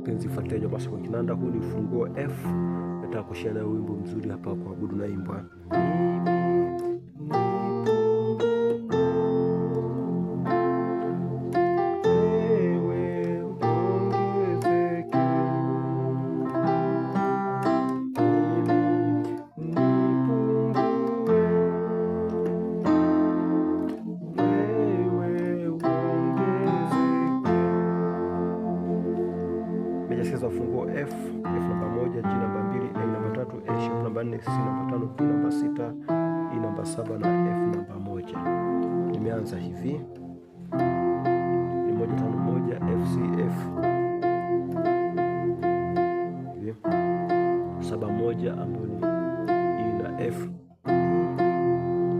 mpenzi mfuatiliaji wa Masoko Kinanda, huu ni ufunguo F. Nataka kushare na wimbo mzuri hapa kwa kuabudu na imbwa. Sasa ufunguo F, F namba 1, G namba 2, A namba 3, A sharp namba 4, C namba 5, D namba 6, E namba 7 na F namba 1. Nimeanza hivi. Ni 1 5 1 F C F. Hivi. 7 1 ambayo ni E na F.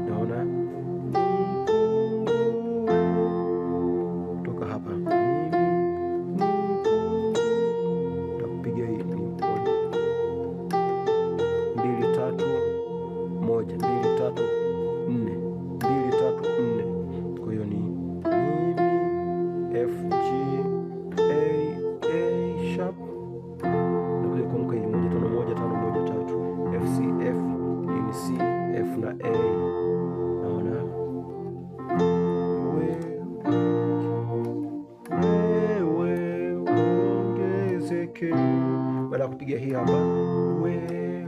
Naona? Kutoka hapa. Kwa hiyo ni F G A sharp, na kuja kuamka hii 1 5 1 5 1 3 F C F, hii ni C F na A. Naona wewe ongezeke. Baada ya kupiga hii hapa wewe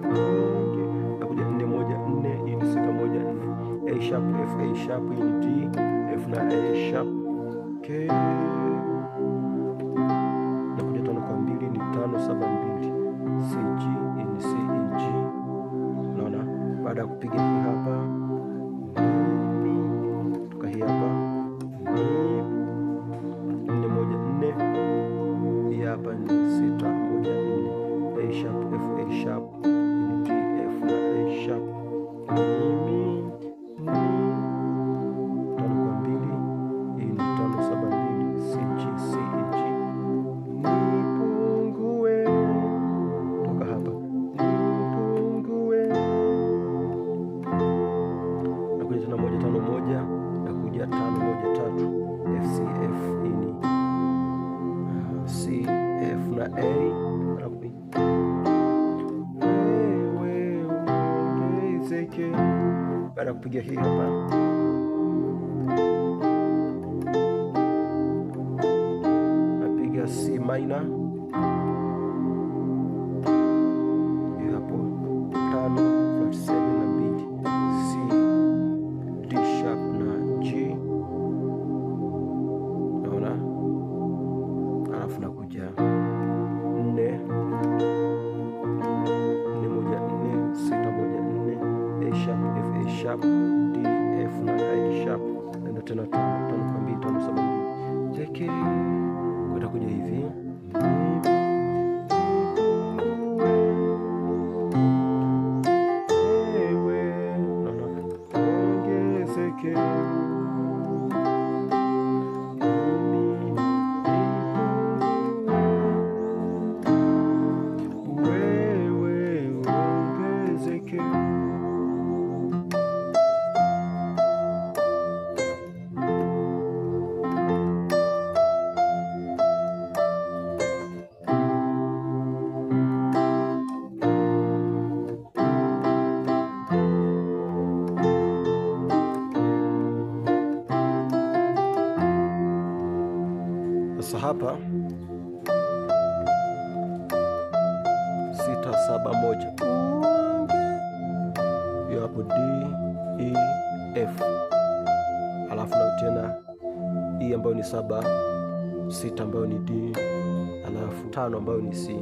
nakuja 4 1 4, hii ni 6 1 4 A sharp F A sharp, hii ni D F na A sharp K. Nakuja 5 kwa 2 ni 5 7 2 C G, hii ni C E G. Naona baada ya kupiga hii hapa toka hii hapa 4 1 4, hii hapa ni 6 1 4 A sharp F A sharp, hii ni D F na A sharp. Baada ya kupiga hii hapa napiga C minor, hii hapo 5 flat 7 na 2 C D sharp na G. Naona, alafu nakuja 4 sharp D F na A sharp, na tena 5 kwa 2 5 7 2 teke. Utakuja hivi wewe ongezeke. Sasa hapa 6 7 1, hiyo hapo D E F, alafu na tena E ambayo ni 7 6 ambayo ni D, alafu 5 ambayo ni C,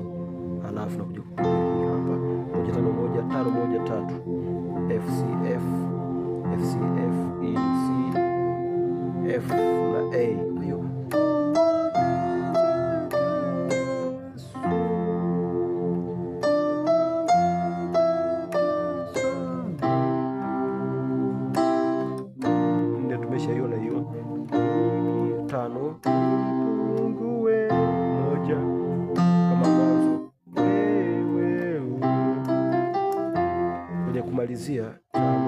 alafu na kuja kupiga hii hapa 1 5 1 5 1 3 F C F F C F, E C F na A. Hiyo tumeshaiona hiyo 5 pungue 1 kama mwanzo. Wewe kwenye kumalizia 5